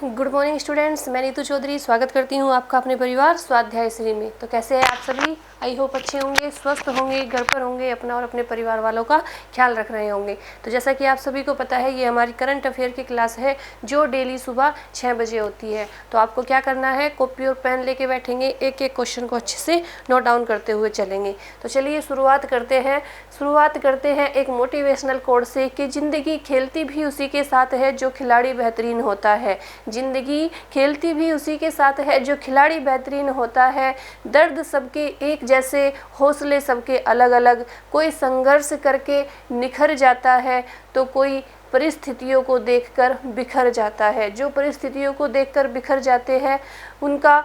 Good morning students, मैं नीतू चौधरी स्वागत करती हूँ आपका अपने परिवार स्वाध्याय श्री में। तो कैसे हैं आप सभी? आई होप अच्छे होंगे, स्वस्थ होंगे, घर पर होंगे, अपना और अपने परिवार वालों का ख्याल रख रहे होंगे। तो जैसा कि आप सभी को पता है, ये हमारी करंट अफेयर की क्लास है जो डेली सुबह 6 बजे होती है। तो आपको क्या करना है, कॉपी और पेन लेके बैठेंगे, एक एक क्वेश्चन को अच्छे से नोट डाउन करते हुए चलेंगे। तो चलिए शुरुआत करते हैं एक मोटिवेशनल कोट से कि ज़िंदगी खेलती भी उसी के साथ है जो खिलाड़ी बेहतरीन होता है। जिंदगी खेलती भी उसी के साथ है जो खिलाड़ी बेहतरीन होता है। दर्द सबके एक जैसे, हौसले सबके अलग अलग। कोई संघर्ष करके निखर जाता है तो कोई परिस्थितियों को देखकर बिखर जाता है। जो परिस्थितियों को देखकर बिखर जाते हैं उनका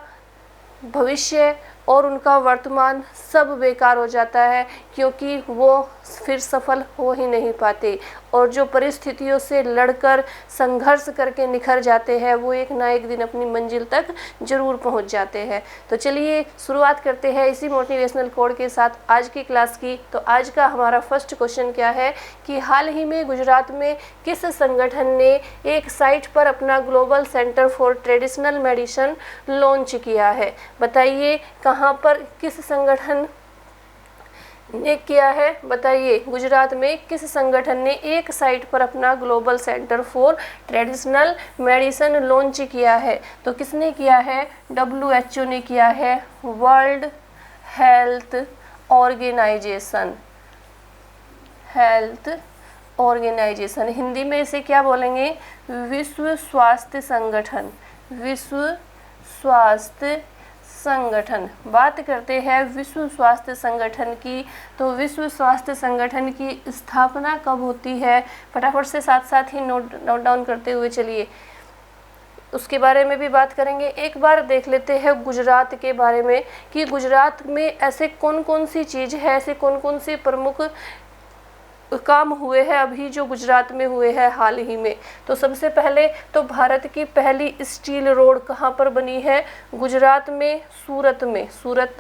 भविष्य और उनका वर्तमान सब बेकार हो जाता है, क्योंकि वो फिर सफल हो ही नहीं पाते। और जो परिस्थितियों से लड़कर संघर्ष करके निखर जाते हैं वो एक ना एक दिन अपनी मंजिल तक ज़रूर पहुंच जाते हैं। तो चलिए शुरुआत करते हैं इसी मोटिवेशनल कोड के साथ आज की क्लास की। तो आज का हमारा फर्स्ट क्वेश्चन क्या है कि हाल ही में गुजरात में किस संगठन ने एक साइट पर अपना global centre for traditional medicine launch किया है? बताइए कहाँ पर, किस संगठन ने किया है? बताइए गुजरात में किस संगठन ने एक साइट पर अपना global centre for traditional medicine launch किया है? तो किसने किया है? WHO ने किया है, वर्ल्ड हेल्थ ऑर्गेनाइजेशन। हिंदी में इसे क्या बोलेंगे? विश्व स्वास्थ्य संगठन। विश्व स्वास्थ्य संगठन। बात करते हैं विश्व स्वास्थ्य संगठन की। तो विश्व स्वास्थ्य संगठन की स्थापना कब होती है? फटाफट से साथ साथ ही नोट डाउन करते हुए चलिए, उसके बारे में भी बात करेंगे। एक बार देख लेते हैं गुजरात के बारे में कि गुजरात में ऐसे कौन कौन सी चीज़ है, ऐसे कौन कौन सी प्रमुख काम हुए हैं अभी जो गुजरात में हुए हैं हाल ही में। तो सबसे पहले तो भारत की पहली स्टील रोड कहाँ पर बनी है? गुजरात में, सूरत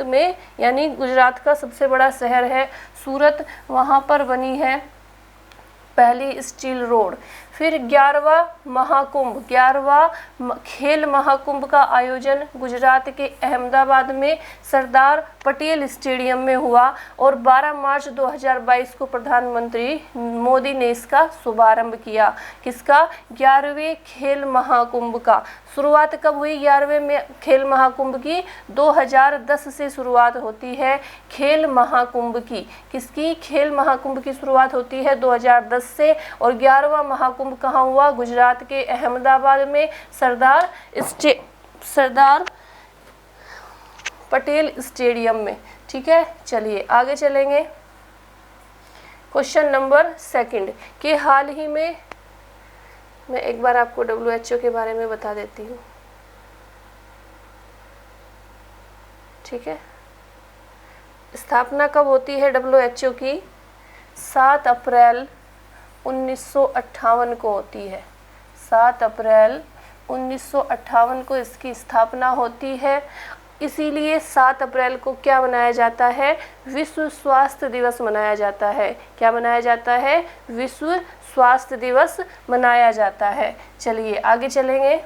में यानी गुजरात का सबसे बड़ा शहर है सूरत, वहाँ पर बनी है पहली स्टील रोड। फिर 11वां खेल महाकुंभ का आयोजन गुजरात के अहमदाबाद में सरदार पटेल स्टेडियम में हुआ और 12 मार्च 2022 को प्रधानमंत्री मोदी ने इसका शुभारंभ किया। किसका? 11वें खेल महाकुंभ का। शुरुआत कब हुई 11वें में खेल महाकुंभ की? 2010 से शुरुआत होती है खेल महाकुंभ की। किसकी? खेल महाकुंभ की शुरुआत होती है 2010 से। और 11वां महाकुंभ कहाँ हुआ? गुजरात के अहमदाबाद में सरदार पटेल स्टेडियम में। ठीक है, चलिए आगे चलेंगे। क्वेश्चन नंबर सेकंड कि हाल ही में, मैं एक बार आपको WHO के बारे में बता देती हूँ। ठीक है, स्थापना कब होती है WHO की? 7 अप्रैल 1958 को होती है। 7 अप्रैल 1958 को इसकी स्थापना होती है। इसीलिए 7 अप्रैल को क्या मनाया जाता है? विश्व स्वास्थ्य दिवस मनाया जाता है। क्या मनाया जाता है? विश्व स्वास्थ्य दिवस मनाया जाता है। चलिए आगे चलेंगे।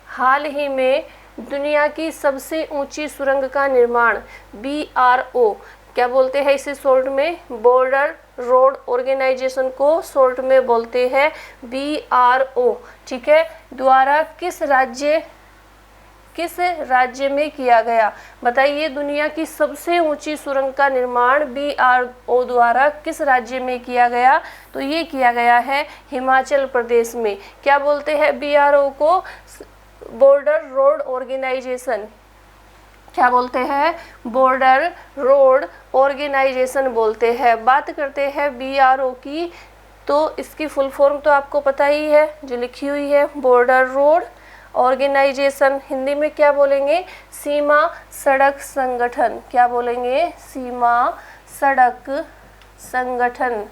हाल ही में दुनिया की सबसे ऊंची सुरंग का निर्माण BRO, क्या बोलते हैं इसे शॉर्ट में? बॉर्डर रोड ऑर्गेनाइजेशन को शॉर्ट में बोलते हैं BRO। ठीक है, द्वारा किस राज्य में किया गया? बताइए दुनिया की सबसे ऊंची सुरंग का निर्माण BRO द्वारा किस राज्य में किया गया? तो ये किया गया है हिमाचल प्रदेश में। क्या बोलते हैं BRO को? Border road organisation. क्या बोलते हैं? बॉर्डर रोड ऑर्गेनाइजेशन बोलते हैं। बात करते हैं BRO की, तो इसकी फुल फॉर्म तो आपको पता ही है जो लिखी हुई है, बॉर्डर रोड ऑर्गेनाइजेशन। हिंदी में क्या बोलेंगे? सीमा सड़क संगठन। क्या बोलेंगे? सीमा सड़क संगठन।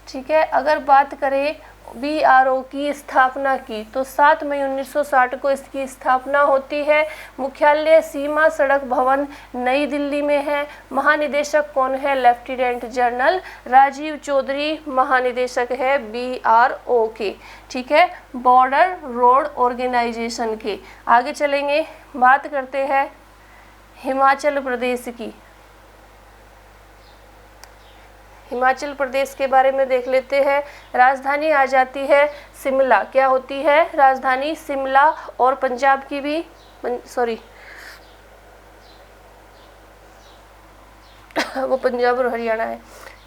ठीक है, अगर बात करें BRO की स्थापना की? तो 7 मई 1960 को इसकी स्थापना होती है। मुख्यालय सीमा सड़क भवन नई दिल्ली में है। महानिदेशक कौन है? लेफ्टिनेंट जनरल राजीव चौधरी महानिदेशक है BRO के। ठीक है, बॉर्डर रोड ऑर्गेनाइजेशन के। आगे चलेंगे, बात करते हैं हिमाचल प्रदेश की। हिमाचल प्रदेश के बारे में देख लेते हैं। राजधानी आ जाती है शिमला। क्या होती है? राजधानी शिमला। और पंजाब की भी वो पंजाब और हरियाणा है।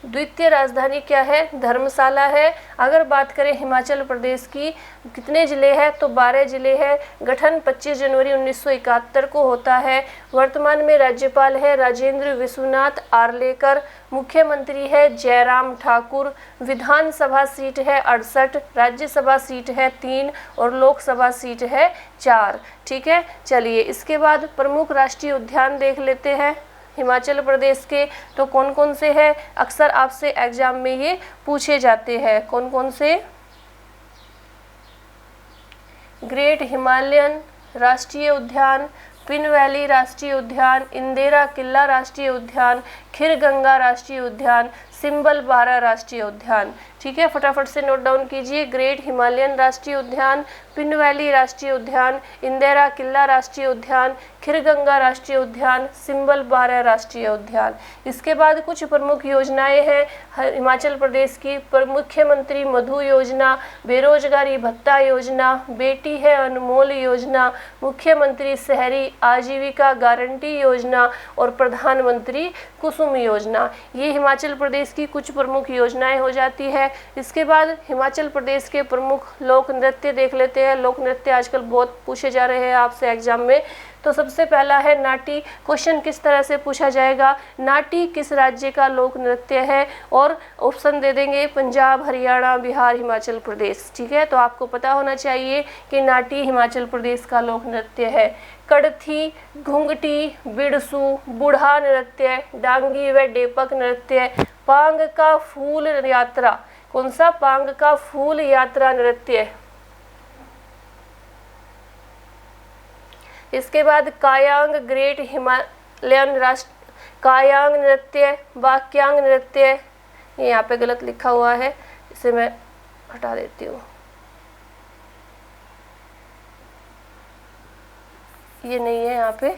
द्वितीय राजधानी क्या है? धर्मशाला है। अगर बात करें हिमाचल प्रदेश की, कितने ज़िले हैं? तो 12 ज़िले हैं। गठन 25 जनवरी 1971 को होता है। वर्तमान में राज्यपाल है राजेंद्र विश्वनाथ आर्लेकर। मुख्यमंत्री है जयराम ठाकुर। विधानसभा सीट है 68, राज्यसभा सीट है 3 और लोकसभा सीट है 4। ठीक है, चलिए इसके बाद प्रमुख राष्ट्रीय उद्यान देख लेते हैं हिमाचल प्रदेश के। तो कौन कौन से हैं? अक्सर आपसे एग्जाम में ये पूछे जाते हैं। कौन कौन से? ग्रेट हिमालयन राष्ट्रीय उद्यान, पिन वैली राष्ट्रीय उद्यान, इंदिरा किला राष्ट्रीय उद्यान, खीरगंगा राष्ट्रीय उद्यान, सिंबल 12 राष्ट्रीय उद्यान। ठीक है, फटाफट से नोट डाउन कीजिए। ग्रेट हिमालयन राष्ट्रीय उद्यान, पिन वैली राष्ट्रीय उद्यान, इंदिरा किला राष्ट्रीय उद्यान, खीरगंगा राष्ट्रीय उद्यान, सिंबल 12 राष्ट्रीय उद्यान। इसके बाद कुछ प्रमुख योजनाएं हैं हिमाचल प्रदेश की। मुख्यमंत्री मधु योजना, बेरोजगारी भत्ता योजना, बेटी है अनमोल योजना, मुख्यमंत्री शहरी आजीविका गारंटी योजना और प्रधानमंत्री कुसुम योजना। ये हिमाचल प्रदेश की कुछ प्रमुख योजनाएं हो जाती है। इसके बाद हिमाचल प्रदेश के प्रमुख लोक नृत्य देख लेते हैं। लोक नृत्य आजकल बहुत पूछे जा रहे हैं आपसे एग्जाम में। तो सबसे पहला है नाटी। क्वेश्चन किस तरह से पूछा जाएगा? नाटी किस राज्य का लोक नृत्य है? और ऑप्शन दे देंगे पंजाब, हरियाणा, बिहार, हिमाचल प्रदेश। ठीक है, तो आपको पता होना चाहिए कि नाटी हिमाचल प्रदेश का लोक नृत्य है। कड़थी, घुंघटी, बिड़सू, बूढ़ा नृत्य, डांगी व डेपक नृत्य, पांग का फूल यात्रा। कौन सा? पांग का फूल यात्रा नृत्य। इसके बाद कायांग ग्रेट हिमालयन कायांग नृत्य, वाक्यांग नृत्य। ये यहाँ पे गलत लिखा हुआ है, इसे मैं हटा देती हूँ। ये नहीं है यहाँ पे,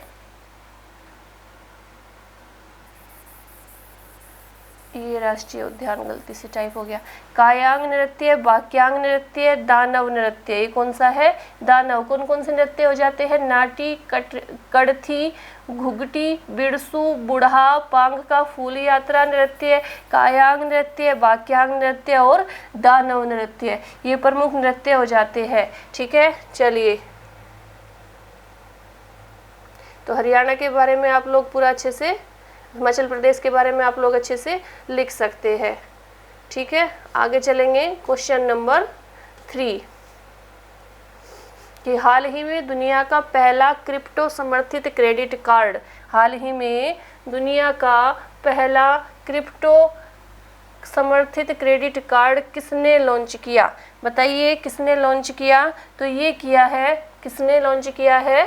ये राष्ट्रीय उद्यान गलती से टाइप हो गया। कायांग नृत्य, वाक्यांग नृत्य, दानव नृत्य। ये कौन सा है? दानव। कौन कौन से नृत्य हो जाते हैं? नाटी, कड़थी, घुघटी, बिड़सू, बुढ़ा, पांग का फूल यात्रा नृत्य, कायांग नृत्य, वाक्यांग नृत्य और दानव नृत्य। ये प्रमुख नृत्य हो जाते हैं। ठीक है, चलिए तो हरियाणा के बारे में आप लोग पूरा अच्छे से, हिमाचल प्रदेश के बारे में आप लोग अच्छे से लिख सकते हैं। ठीक है, आगे चलेंगे। क्वेश्चन नंबर 3 कि हाल ही में दुनिया का पहला क्रिप्टो समर्थित क्रेडिट कार्ड, हाल ही में दुनिया का पहला क्रिप्टो समर्थित क्रेडिट कार्ड किसने लॉन्च किया? बताइए किसने लॉन्च किया? तो ये किया है, किसने लॉन्च किया है?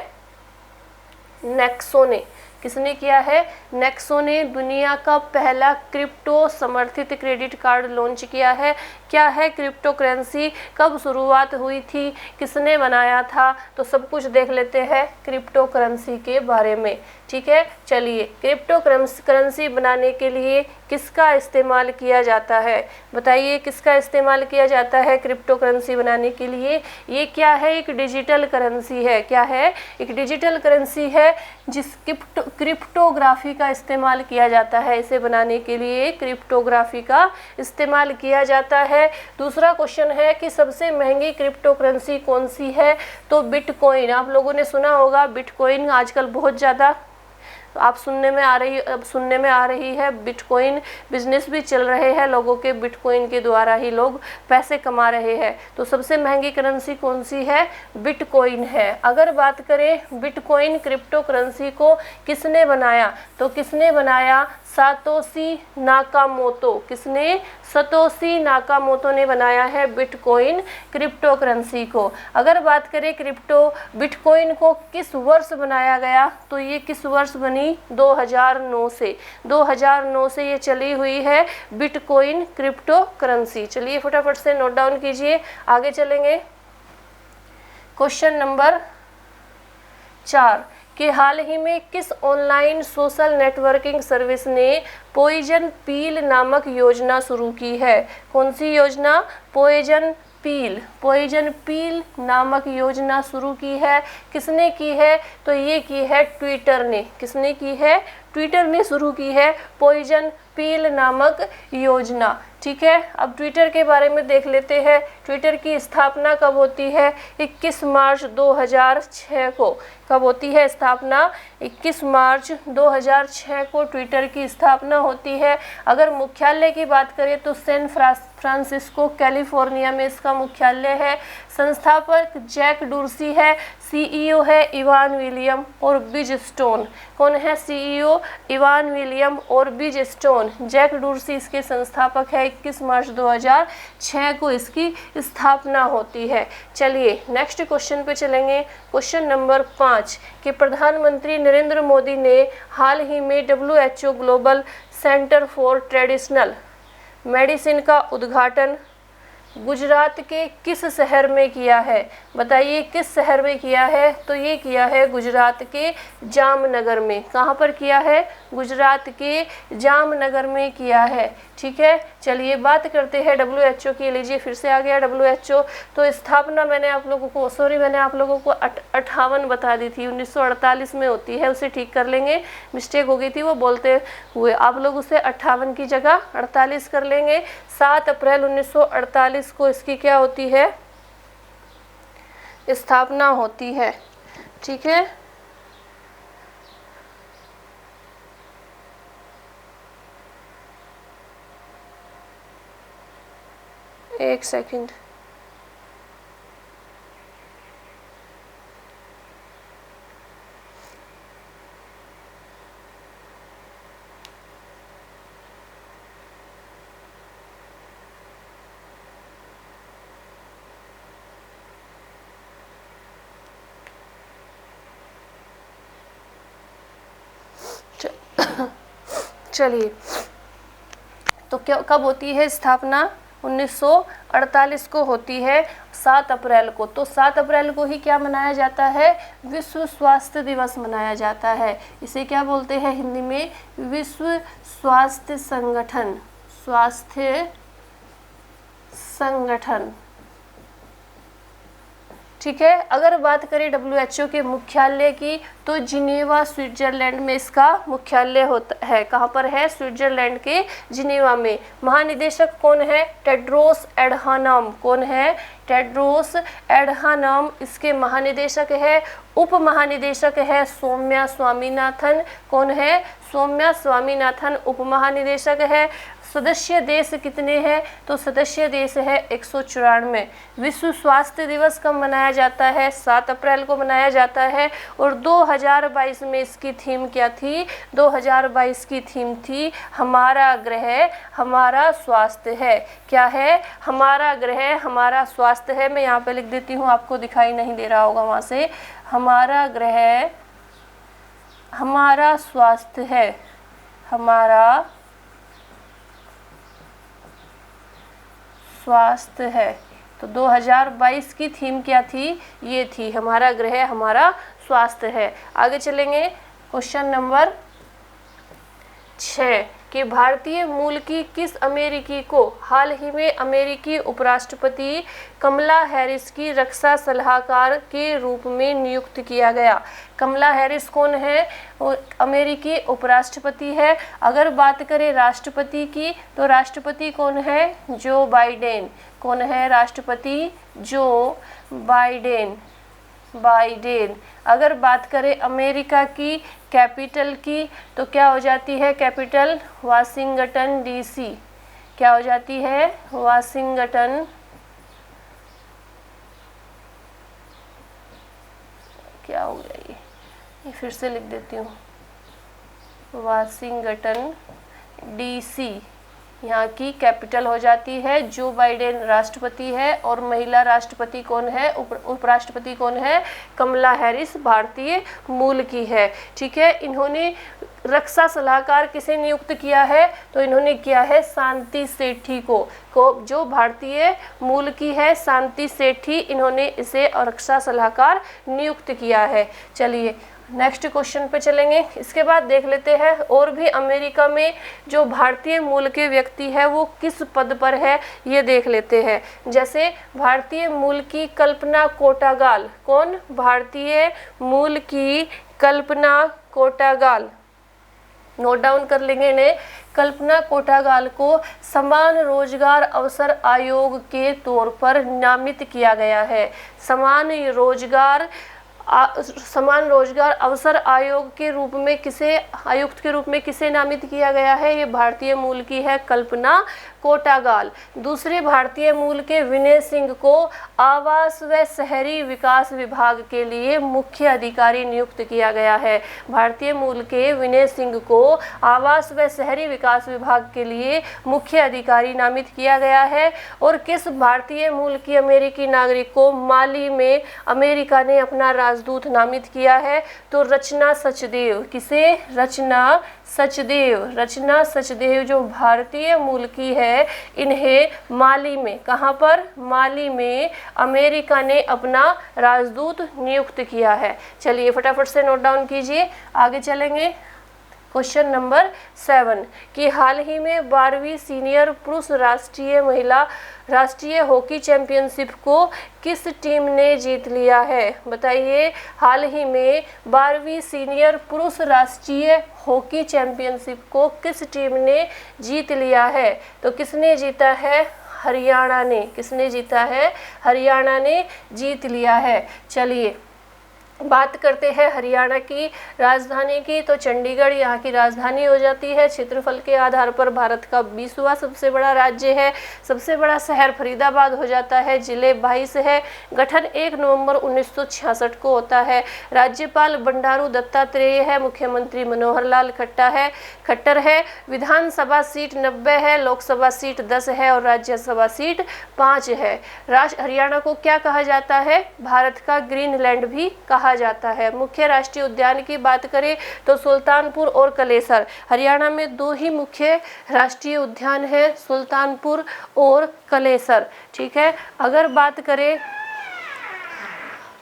नेक्सो ने। किसने किया है? नेक्सो ने दुनिया का पहला क्रिप्टो समर्थित क्रेडिट कार्ड लॉन्च किया है। क्या है क्रिप्टो करेंसी? कब शुरुआत हुई थी? किसने बनाया था? तो सब कुछ देख लेते हैं क्रिप्टो करेंसी के बारे में। ठीक है, चलिए क्रिप्टो करेंसी बनाने के लिए किसका इस्तेमाल किया जाता है? बताइए किसका इस्तेमाल किया जाता है क्रिप्टो करेंसी बनाने के लिए? ये क्या है? एक डिजिटल करेंसी है। क्या है? एक डिजिटल करेंसी है जिस क्रिप्टोग्राफी का इस्तेमाल किया जाता है। इसे बनाने के लिए क्रिप्टोग्राफी का इस्तेमाल किया जाता है। दूसरा क्वेश्चन है कि सबसे महंगी क्रिप्टो करेंसी कौन सी है? तो बिटकॉइन। आप लोगों ने सुना होगा बिटकॉइन आजकल बहुत ज़्यादा अब सुनने में आ रही है। बिटकॉइन बिजनेस भी चल रहे हैं लोगों के, बिटकॉइन के द्वारा ही लोग पैसे कमा रहे हैं। तो सबसे महंगी करेंसी कौन सी है? बिटकॉइन है। अगर बात करें बिटकॉइन क्रिप्टो करेंसी को किसने बनाया, तो किसने बनाया? Satoshi Nakamoto. किसने? सतोशी नाकामोतो ने बनाया है बिटकॉइन क्रिप्टो करेंसी को। अगर बात करें क्रिप्टो बिटकॉइन को किस वर्ष बनाया गया, तो ये किस वर्ष बनी? 2009 से। 2009 से ये चली हुई है बिटकॉइन क्रिप्टो करेंसी। चलिए फटाफट से नोट डाउन कीजिए, आगे चलेंगे। क्वेश्चन नंबर 4 कि हाल ही में किस ऑनलाइन सोशल नेटवर्किंग सर्विस ने पॉइजन पील नामक योजना शुरू की है? कौन सी योजना? पॉइजन पील नामक योजना शुरू की है। किसने की है? तो ये की है ट्विटर ने। किसने की है? ट्विटर ने शुरू की है पॉइजन पील नामक योजना। ठीक है, अब ट्विटर के बारे में देख लेते हैं। ट्विटर की स्थापना कब होती है? 21 मार्च 2006 को। कब होती है स्थापना? 21 मार्च 2006 को ट्विटर की स्थापना होती है। अगर मुख्यालय की बात करें तो सैन फ्रांसिस्को कैलिफोर्निया में इसका मुख्यालय है। संस्थापक जैक डोर्सी है, सीईओ है इवान विलियम और बिज स्टोन। कौन है सीईओ? इवान विलियम और बिज स्टोन। जैक डोर्सी इसके संस्थापक है। 21 मार्च 2006 को इसकी स्थापना होती है। चलिए नेक्स्ट क्वेश्चन पे चलेंगे। क्वेश्चन नंबर 5 कि प्रधानमंत्री नरेंद्र मोदी ने हाल ही में WHO global centre for traditional medicine का उद्घाटन गुजरात के किस शहर में किया है? बताइए किस शहर में किया है? तो ये किया है गुजरात के जामनगर में। कहाँ पर किया है? गुजरात के जामनगर में किया है। ठीक है, चलिए बात करते हैं WHO की। लीजिए फिर से आ गया WHO। तो स्थापना मैंने आप लोगों को 58 बता दी थी, 1948 में होती है। उसे ठीक कर लेंगे, मिस्टेक हो गई थी वो बोलते हुए। आप लोग उसे 58 की जगह 48 कर लेंगे। 7 अप्रैल 1948 को इसकी क्या होती है? स्थापना होती है। ठीक है, एक सेकंड। चलिए, तो क्या कब होती है स्थापना? 1948 को होती है, 7 अप्रैल को। तो 7 अप्रैल को ही क्या मनाया जाता है? विश्व स्वास्थ्य दिवस मनाया जाता है। इसे क्या बोलते हैं हिंदी में? विश्व स्वास्थ्य संगठन। ठीक है, अगर बात करें WHO के मुख्यालय की तो जिनेवा स्विट्जरलैंड में इसका मुख्यालय होता है। कहाँ पर है? स्विट्जरलैंड के जिनेवा में। महानिदेशक कौन है? टेड्रोस एडहानम। कौन है? टेड्रोस एडहानम इसके महानिदेशक है। उप महानिदेशक है सौम्या स्वामीनाथन। कौन है? सौम्या स्वामीनाथन उप महानिदेशक है। सदस्य देश कितने हैं? तो सदस्य देश है 194। विश्व स्वास्थ्य दिवस कब मनाया जाता है? 7 अप्रैल को मनाया जाता है। और 2022 में इसकी थीम क्या थी? 2022 की थीम थी हमारा ग्रह हमारा स्वास्थ्य है। क्या है? हमारा ग्रह हमारा स्वास्थ्य है। मैं यहाँ पे लिख देती हूँ, आपको दिखाई नहीं दे रहा होगा वहाँ से। हमारा ग्रह हमारा स्वास्थ्य है। हमारा स्वास्थ्य है। तो 2022 की थीम क्या थी? ये थी हमारा ग्रह हमारा स्वास्थ्य है। आगे चलेंगे। क्वेश्चन नंबर 6 कि भारतीय मूल की किस अमेरिकी को हाल ही में अमेरिकी उपराष्ट्रपति कमला हैरिस की रक्षा सलाहकार के रूप में नियुक्त किया गया? कमला हैरिस कौन है? अमेरिकी उपराष्ट्रपति है। अगर बात करें राष्ट्रपति की तो राष्ट्रपति कौन है? Joe Biden. कौन है राष्ट्रपति? Joe Biden. अगर बात करें अमेरिका की कैपिटल की तो क्या हो जाती है? Capital Washington DC। क्या हो जाती है? वाशिंगटन। क्या हो गया ये फिर से लिख देती हूँ, वाशिंगटन DC यहाँ की कैपिटल हो जाती है। जो बाइडेन राष्ट्रपति है और महिला राष्ट्रपति कौन है, उपराष्ट्रपति कौन है, कमला हैरिस भारतीय मूल की है। ठीक है, इन्होंने रक्षा सलाहकार किसे नियुक्त किया है, तो इन्होंने किया है शांति सेठी को जो भारतीय मूल की है, शांति सेठी, इन्होंने इसे रक्षा सलाहकार नियुक्त किया है। चलिए नेक्स्ट क्वेश्चन पे चलेंगे। इसके बाद देख लेते हैं और भी अमेरिका में जो भारतीय मूल के व्यक्ति है वो किस पद पर है, ये देख लेते हैं। जैसे भारतीय मूल की कल्पना कोटागाल, कौन, भारतीय मूल की कल्पना कोटागाल, नोट डाउन कर लेंगे इन्हें। कल्पना कोटागाल को समान रोजगार अवसर आयोग के तौर पर नामित किया गया है। समान रोजगार अवसर आयोग के रूप में किसे, आयुक्त के रूप में किसे नामित किया गया है, ये भारतीय मूल की है कल्पना कोटागाल। दूसरे भारतीय मूल के विनय सिंह को आवास व शहरी विकास विभाग के लिए मुख्य अधिकारी नियुक्त किया गया है। भारतीय मूल के विनय सिंह को आवास व शहरी विकास विभाग के लिए मुख्य अधिकारी नामित किया गया है। और किस भारतीय मूल की अमेरिकी नागरिक को माली में अमेरिका ने अपना राजदूत नामित किया है, तो रचना सचदेव, किसे, रचना सचदेव जो भारतीय मूल की है, इन्हें माली में, कहाँ पर, माली में अमेरिका ने अपना राजदूत नियुक्त किया है। चलिए फटाफट से नोट डाउन कीजिए, आगे चलेंगे। क्वेश्चन नंबर 7 कि हाल ही में 12वीं सीनियर पुरुष राष्ट्रीय हॉकी चैंपियनशिप को किस टीम ने जीत लिया है, बताइए। हाल ही में 12वीं सीनियर पुरुष राष्ट्रीय हॉकी चैंपियनशिप को किस टीम ने जीत लिया है, तो किसने जीता है, हरियाणा ने। किसने जीता है, हरियाणा ने जीत लिया है। चलिए बात करते हैं हरियाणा की राजधानी की, तो चंडीगढ़ यहाँ की राजधानी हो जाती है। क्षेत्रफल के आधार पर भारत का 20वां सबसे बड़ा राज्य है। सबसे बड़ा शहर फरीदाबाद हो जाता है, जिले 22 है। गठन 1 नवंबर 1966 को होता है। राज्यपाल बंडारू दत्तात्रेय है, मुख्यमंत्री मनोहर लाल खट्टर है। विधानसभा सीट 90 है, लोकसभा सीट 10 है और राज्यसभा सीट 5 है। हरियाणा को क्या कहा जाता है, भारत का ग्रीनलैंड भी कहा जाता है। मुख्य राष्ट्रीय उद्यान की बात करें तो सुल्तानपुर और कलेसर। हरियाणा में 2 ही मुख्य राष्ट्रीय उद्यान है, सुल्तानपुर और कलेसर। ठीक है, अगर बात करें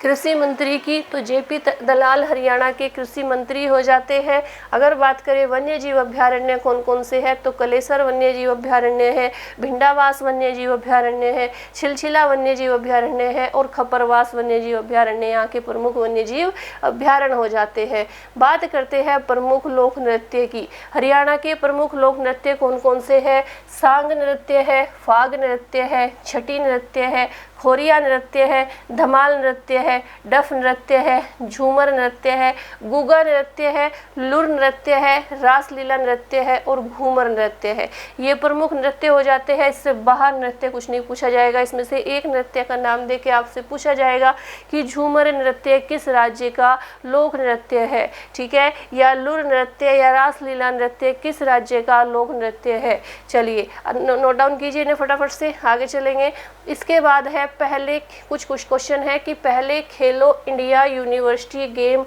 कृषि मंत्री की तो जेपी दलाल हरियाणा के कृषि मंत्री हो जाते हैं। अगर बात करें वन्य जीव अभ्यारण्य कौन कौन से हैं, तो कलेसर वन्य जीव अभ्यारण्य है, भिंडावास वन्य जीव अभ्यारण्य है, छिलछिला वन्य जीव अभ्यारण्य है और खपरवास वन्य जीव अभ्यारण्य यहाँ के प्रमुख वन्य जीव अभ्यारण्य हो जाते हैं। बात करते हैं प्रमुख लोक नृत्य की। हरियाणा के प्रमुख लोक नृत्य कौन कौन से हैं, सांग नृत्य है, फाग नृत्य है, छठी नृत्य है, खोरिया नृत्य है, धमाल नृत्य है, डफ नृत्य है, झूमर नृत्य है, गुगा नृत्य है, लुर नृत्य है, रासलीला नृत्य है और घूमर नृत्य है। ये प्रमुख नृत्य हो जाते हैं। इससे बाहर नृत्य कुछ नहीं पूछा जाएगा। इसमें से एक नृत्य का नाम देके आपसे पूछा जाएगा कि झूमर नृत्य किस राज्य का लोक नृत्य है, ठीक है, या लुर नृत्य या रासलीला नृत्य किस राज्य का लोक नृत्य है। चलिए नोट डाउन कीजिए इन्हें फटाफट से, आगे चलेंगे। इसके बाद है पहले कुछ क्वेश्चन है कि पहले खेलो इंडिया यूनिवर्सिटी गेम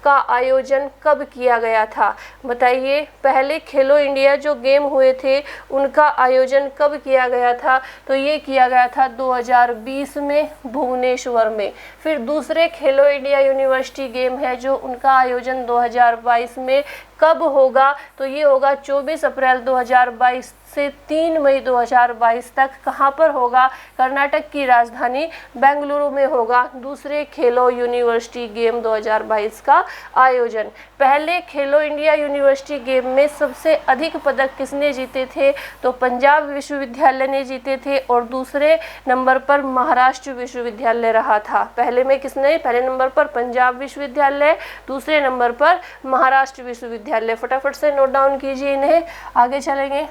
का आयोजन कब किया गया था, बताइए। पहले खेलो इंडिया जो गेम हुए थे उनका आयोजन कब किया गया था, तो ये किया गया था 2020 में भुवनेश्वर में। फिर दूसरे खेलो इंडिया यूनिवर्सिटी गेम है जो उनका आयोजन 2022 में कब होगा, तो ये होगा 24 अप्रैल 2022 से 3 मई 2022 तक। कहाँ पर होगा, कर्नाटक की राजधानी बेंगलुरु में होगा दूसरे खेलो यूनिवर्सिटी गेम 2022 का आयोजन। पहले खेलो इंडिया यूनिवर्सिटी गेम में सबसे अधिक पदक किसने जीते थे, तो पंजाब विश्वविद्यालय ने जीते थे और दूसरे नंबर पर महाराष्ट्र विश्वविद्यालय रहा था। पहले में किसने, पहले नंबर पर पंजाब विश्वविद्यालय, दूसरे नंबर पर महाराष्ट्र विश्वविद्यालय। फटाफट से नोट डाउन कीजिए इन्हें, आगे चलेंगे।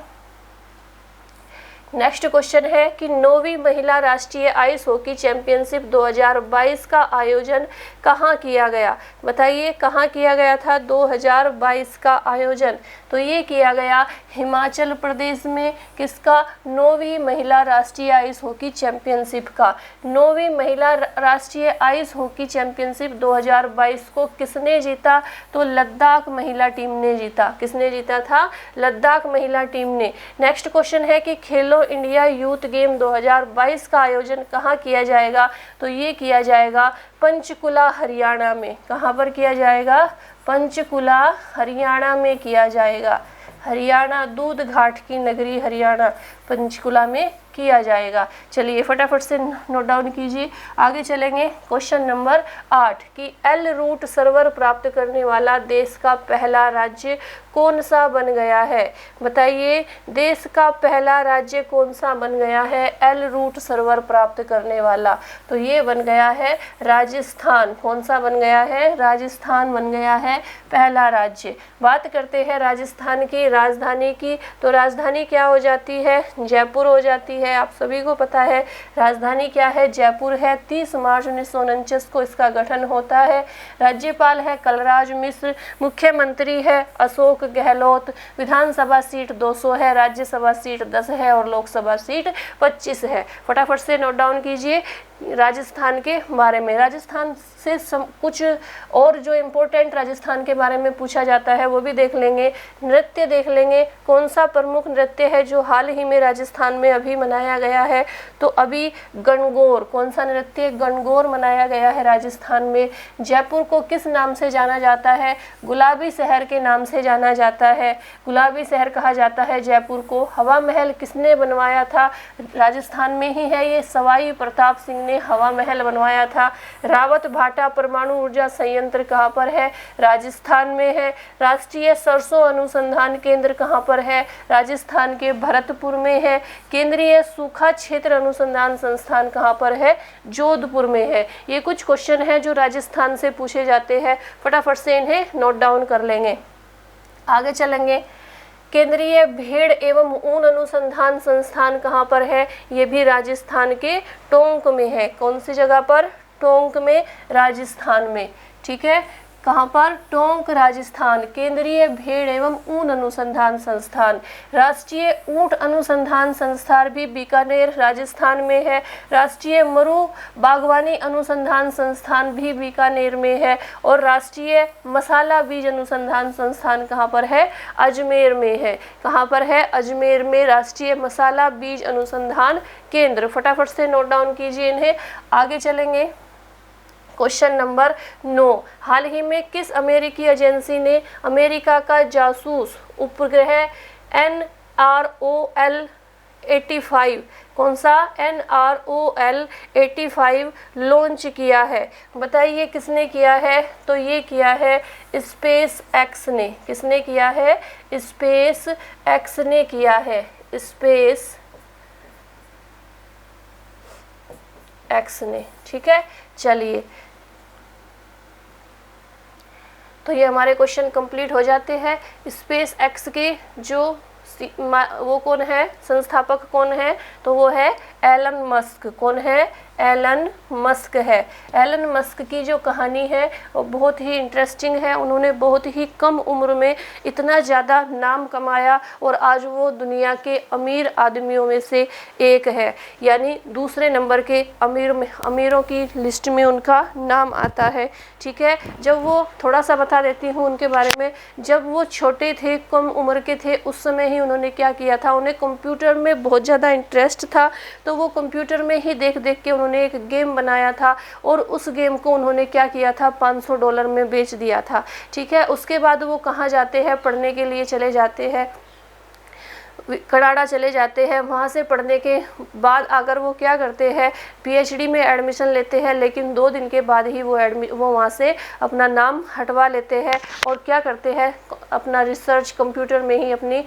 नेक्स्ट क्वेश्चन है कि 9वीं महिला राष्ट्रीय आइस हॉकी चैंपियनशिप 2022 का आयोजन कहाँ किया गया? बताइए कहाँ किया गया था 2022 का आयोजन? तो ये किया गया हिमाचल प्रदेश में। किसका? 9वीं महिला राष्ट्रीय आइस हॉकी चैंपियनशिप का। 9वीं महिला राष्ट्रीय आइस हॉकी चैंपियनशिप 2022 को किसने जीता? तो लद्दाख महिला टीम ने जीता। किसने जीता था? लद्दाख महिला टीम ने। नेक्स्ट क्वेश्चन है कि खेलो इंडिया यूथ गेम 2022 का आयोजन कहाँ किया जाएगा? तो ये किया जाएगा पंचकुला हरियाणा में। कहाँ पर किया जाएगा? पंचकुला हरियाणा में किया जाएगा। हरियाणा, दूध घाट की नगरी हरियाणा, पंचकुला में किया जाएगा। चलिए फटाफट से नोट डाउन कीजिए। आगे चलेंगे क्वेश्चन नंबर 8 कि एल रूट सर्वर प्राप्त करने वाला देश का पहला राज्य कौन सा बन गया है? बताइए देश का पहला राज्य कौन सा बन गया है एल रूट सर्वर प्राप्त करने वाला? तो ये बन गया है राजस्थान। कौन सा बन गया है? राजस्थान बन गया है पहला राज्य। बात करते हैं राजस्थान की राजधानी की, तो राजधानी क्या हो जाती है? जयपुर हो जाती है। आप सभी को पता है राजधानी क्या है? जयपुर है। 30 मार्च 1949 को इसका गठन होता है। राज्यपाल है कलराज मिश्र। मुख्यमंत्री है अशोक गहलोत। विधानसभा सीट 200 है, राज्यसभा सीट 10 है और लोकसभा सीट 25 है। फटाफट से नोट डाउन कीजिए राजस्थान के बारे में। राजस्थान से कुछ और जो इम्पोर्टेंट राजस्थान के बारे में पूछा जाता है वो भी देख लेंगे। नृत्य देख लेंगे। कौन सा प्रमुख नृत्य है जो हाल ही में राजस्थान में अभी मनाया गया है? तो अभी गणगौर। कौन सा नृत्य? गणगौर मनाया गया है राजस्थान में। जयपुर को किस नाम से जाना जाता है? गुलाबी शहर के नाम से जाना जाता है। गुलाबी शहर कहा जाता है जयपुर को। हवा महल किसने बनवाया था? राजस्थान में ही है ये, सवाई प्रताप सिंह ने हवा महल बनवाया था। रावत भाटा परमाणु ऊर्जा संयंत्र कहाँ पर है? राजस्थान में है। राष्ट्रीय सरसों अनुसंधान केंद्र कहाँ पर है? राजस्थान के भरतपुर में है। केंद्रीय सूखा क्षेत्र अनुसंधान संस्थान कहाँ पर है? जोधपुर में है। ये कुछ क्वेश्चन है जो राजस्थान से पूछे जाते हैं। फटाफट से इन्हें नोट डाउन कर लेंगे। आगे चलेंगे। केंद्रीय भेड़ एवं ऊन अनुसंधान संस्थान कहाँ पर है? ये भी राजस्थान के टोंक में है। कौन सी जगह पर? टोंक में, राजस्थान में। ठीक है, कहाँ पर? टोंक, राजस्थान। केंद्रीय भेड़ एवं ऊन अनुसंधान संस्थान। राष्ट्रीय ऊंट अनुसंधान संस्थान भी बीकानेर, राजस्थान में है। राष्ट्रीय मरु बागवानी अनुसंधान संस्थान भी बीकानेर में है। और राष्ट्रीय मसाला बीज अनुसंधान संस्थान कहाँ पर है? अजमेर में है। कहाँ पर है? अजमेर में राष्ट्रीय मसाला बीज अनुसंधान केंद्र। फटाफट से नोट डाउन कीजिए इन्हें। आगे चलेंगे। क्वेश्चन नंबर 9, हाल ही में किस अमेरिकी एजेंसी ने अमेरिका का जासूस उपग्रह NROL 85, कौन सा? NROL 85 लॉन्च किया है? बताइए किसने किया है? तो ये किया है स्पेस एक्स ने। किसने किया है? स्पेस एक्स ने किया है। स्पेस एक्स ने। ठीक है, चलिए तो ये हमारे क्वेश्चन कंप्लीट हो जाते हैं। स्पेस एक्स के जो वो कौन है? संस्थापक कौन है? तो वो है एलन मस्क। कौन है? एलन मस्क है। एलन मस्क की जो कहानी है वो बहुत ही इंटरेस्टिंग है। उन्होंने बहुत ही कम उम्र में इतना ज़्यादा नाम कमाया और आज वो दुनिया के अमीर आदमियों में से एक है, यानी दूसरे नंबर के अमीरों की लिस्ट में उनका नाम आता है। ठीक है, जब वो थोड़ा सा बता देती हूँ उनके बारे में। जब वो छोटे थे, कम उम्र के थे, उस समय ही उन्होंने क्या किया था? उन्हें कंप्यूटर में बहुत ज़्यादा इंटरेस्ट था, तो वो कंप्यूटर में ही देख देख के उन्होंने एक गेम बनाया था और उस गेम को उन्होंने क्या किया था? $500 में बेच दिया था। ठीक है, उसके बाद वो कहाँ जाते हैं? पढ़ने के लिए चले जाते हैं, कनाडा चले जाते हैं। वहाँ से पढ़ने के बाद अगर वो क्या करते हैं? PhD में एडमिशन लेते हैं, लेकिन 2 दिन के बाद ही वो वहाँ से अपना नाम हटवा लेते हैं और क्या करते हैं? अपना रिसर्च कंप्यूटर में ही अपनी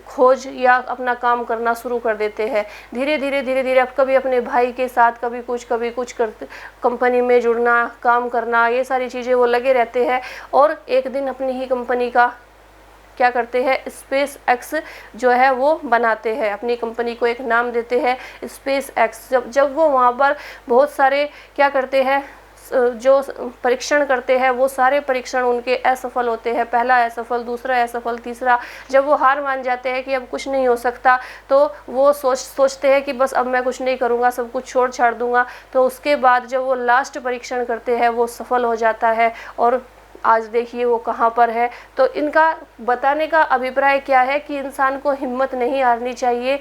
खोज या अपना काम करना शुरू कर देते हैं। धीरे धीरे अब कभी अपने भाई के साथ कभी कुछ करते, कंपनी में जुड़ना, काम करना, ये सारी चीज़ें वो लगे रहते हैं। और एक दिन अपनी ही कंपनी का क्या करते हैं, स्पेस एक्स जो है वो बनाते हैं, अपनी कंपनी को एक नाम देते हैं स्पेस एक्स। जब वो वहाँ पर बहुत सारे क्या करते हैं, जो परीक्षण करते हैं, वो सारे परीक्षण उनके असफल होते हैं, पहला असफल, दूसरा असफल, तीसरा। जब वो हार मान जाते हैं कि अब कुछ नहीं हो सकता, तो वो सोचते हैं कि बस अब मैं कुछ नहीं करूँगा, सब कुछ छोड़ छाड़ दूँगा। तो उसके बाद जब वो लास्ट परीक्षण करते हैं वो सफल हो जाता है, और आज देखिए वो कहाँ पर है। तो इनका बताने का अभिप्राय क्या है कि इंसान को हिम्मत नहीं हारनी चाहिए।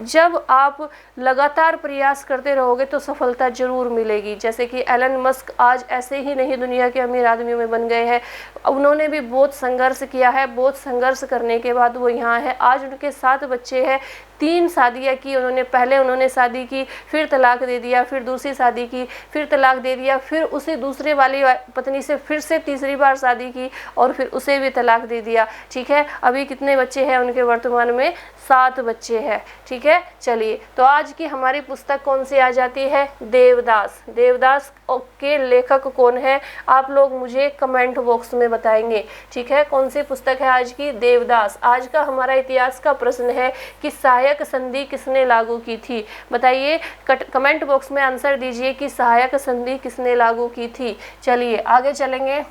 जब आप लगातार प्रयास करते रहोगे तो सफलता जरूर मिलेगी। जैसे कि एलन मस्क आज ऐसे ही नहीं दुनिया के अमीर आदमियों में बन गए हैं, उन्होंने भी बहुत संघर्ष किया है, बहुत संघर्ष करने के बाद वो यहाँ है। आज उनके 7 बच्चे हैं, 3 शादियाँ की उन्होंने, पहले उन्होंने शादी की, फिर तलाक दे दिया, फिर दूसरी शादी की, फिर तलाक दे दिया, फिर उसे दूसरे वाली पत्नी से फिर से तीसरी बार शादी की और फिर उसे भी तलाक दे दिया। ठीक है, अभी कितने बच्चे हैं उनके वर्तमान में? 7 बच्चे हैं। ठीक है, चलिए तो आज की हमारी पुस्तक कौन सी आ जाती है? देवदास। देवदास के लेखक कौन है? आप लोग मुझे कमेंट बॉक्स में बताएंगे। ठीक है, कौन सी पुस्तक है आज की? देवदास। आज का हमारा इतिहास का प्रश्न है कि सहायक संधि किसने लागू की थी? बताइए, कमेंट बॉक्स में आंसर दीजिए कि सहायक संधि किसने लागू की थी। चलिए आगे चलेंगे।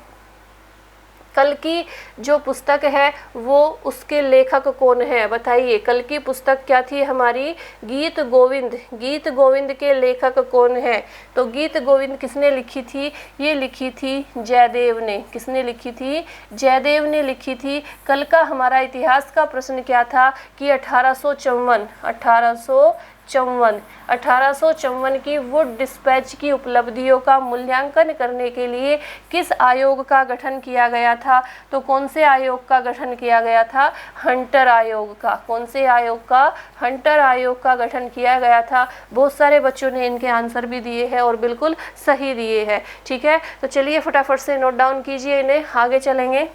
कल की जो पुस्तक है वो उसके लेखक कौन है? बताइए, कल की पुस्तक क्या थी हमारी? गीत गोविंद। गीत गोविंद के लेखक कौन है? तो गीत गोविंद किसने लिखी थी? ये लिखी थी जयदेव ने। किसने लिखी थी? जयदेव ने लिखी थी। कल का हमारा इतिहास का प्रश्न क्या था कि 1854 की वुड डिस्पैच की उपलब्धियों का मूल्यांकन करने के लिए किस आयोग का गठन किया गया था? तो कौन से आयोग का गठन किया गया था? हंटर आयोग का। कौन से आयोग का? हंटर आयोग का गठन किया गया था। बहुत सारे बच्चों ने इनके आंसर भी दिए हैं और बिल्कुल सही दिए हैं। ठीक है, तो चलिए फटाफट से नोट डाउन कीजिए इन्हें, आगे चलेंगे।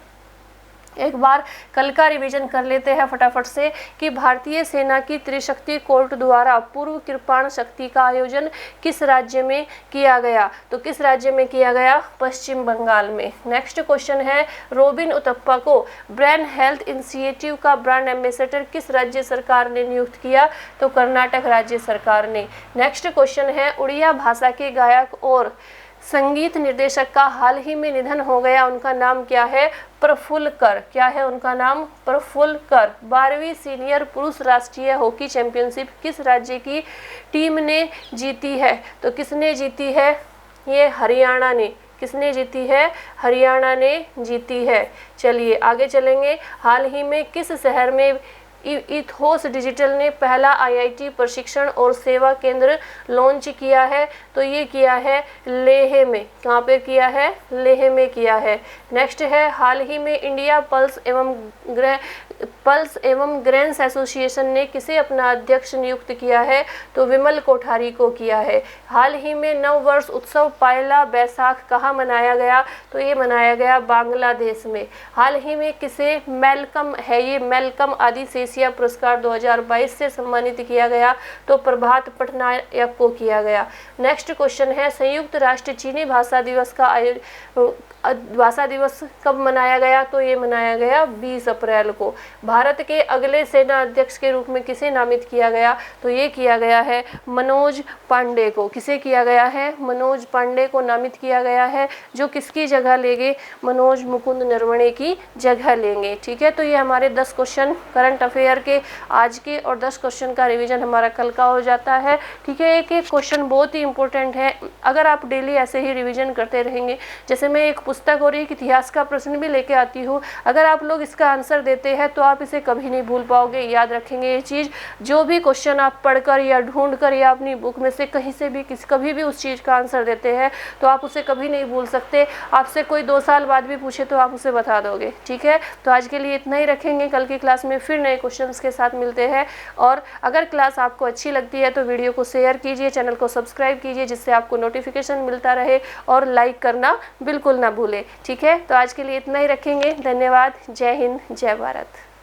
एक बार कल का रिवीजन कर लेते हैं फटाफट से कि भारतीय सेना की त्रिशक्ति कोर्ट द्वारा पूर्व कृपाण शक्ति का आयोजन किस राज्य में किया गया? तो किस राज्य में किया गया? पश्चिम बंगाल में। नेक्स्ट क्वेश्चन है, रोबिन उथप्पा को ब्रेन हेल्थ इनिशिएटिव का ब्रांड एम्बेसडर किस राज्य सरकार ने नियुक्त किया? तो कर्नाटक राज्य सरकार ने। नेक्स्ट क्वेश्चन है, उड़िया भाषा के गायक और संगीत निर्देशक का हाल ही में निधन हो गया, उनका नाम क्या है? प्रफुल्ल कर। क्या है उनका नाम? प्रफुल्ल कर। 12वीं सीनियर पुरुष राष्ट्रीय हॉकी चैंपियनशिप किस राज्य की टीम ने जीती है? तो किसने जीती है? ये हरियाणा ने। किसने जीती है? हरियाणा ने जीती है। चलिए आगे चलेंगे। हाल ही में किस शहर में इथोस डिजिटल ने पहला आईआईटी प्रशिक्षण और सेवा केंद्र लॉन्च किया है? तो ये किया है लेह में। कहाँ पे किया है? लेह में किया है। नेक्स्ट है, हाल ही में इंडिया पल्स एवं ग्रेन्स एसोसिएशन ने किसे अपना अध्यक्ष नियुक्त किया है? तो विमल कोठारी को किया है। हाल ही में नव वर्ष उत्सव पहला बैसाख कहाँ मनाया गया? तो ये मनाया गया बांग्लादेश में। हाल ही में किसे मेलकम है, ये मेलकम आदिशेषिया पुरस्कार 2022 से सम्मानित किया गया? तो प्रभात पटनायक को किया गया। नेक्स्ट क्वेश्चन है, संयुक्त राष्ट्र चीनी भाषा दिवस कब मनाया गया? तो ये मनाया गया 20 अप्रैल को। भारत के अगले सेना अध्यक्ष के रूप में किसे नामित किया गया? तो ये किया गया है मनोज पांडे को। किसे किया गया है? मनोज पांडे को नामित किया गया है, जो किसकी जगह लेंगे? मनोज मुकुंद नरवणे की जगह लेंगे। ठीक है, तो ये हमारे 10 क्वेश्चन करंट अफेयर के आज के और 10 क्वेश्चन का रिवीजन हमारा कल का हो जाता है। ठीक है, एक एक क्वेश्चन बहुत ही इंपॉर्टेंट है। अगर आप डेली ऐसे ही रिवीजन करते रहेंगे, जैसे मैं एक पुस्तक और एक इतिहास का प्रश्न भी लेके आती हूँ, अगर आप लोग इसका आंसर देते हैं तो आप इसे कभी नहीं भूल पाओगे। याद रखेंगे ये चीज़, जो भी क्वेश्चन आप पढ़कर या ढूंढकर या अपनी बुक में से कहीं से भी कभी भी उस चीज़ का आंसर देते हैं तो आप उसे कभी नहीं भूल सकते। आपसे कोई 2 साल बाद भी पूछे तो आप उसे बता दोगे। ठीक है, तो आज के लिए इतना ही रखेंगे। कल की क्लास में फिर नए क्वेश्चंस के साथ मिलते हैं। और अगर क्लास आपको अच्छी लगती है तो वीडियो को शेयर कीजिए, चैनल को सब्सक्राइब कीजिए, जिससे आपको नोटिफिकेशन मिलता रहे, और लाइक करना बिल्कुल ना भूलें। ठीक है, तो आज के लिए इतना ही रखेंगे। धन्यवाद। जय हिंद, जय भारत।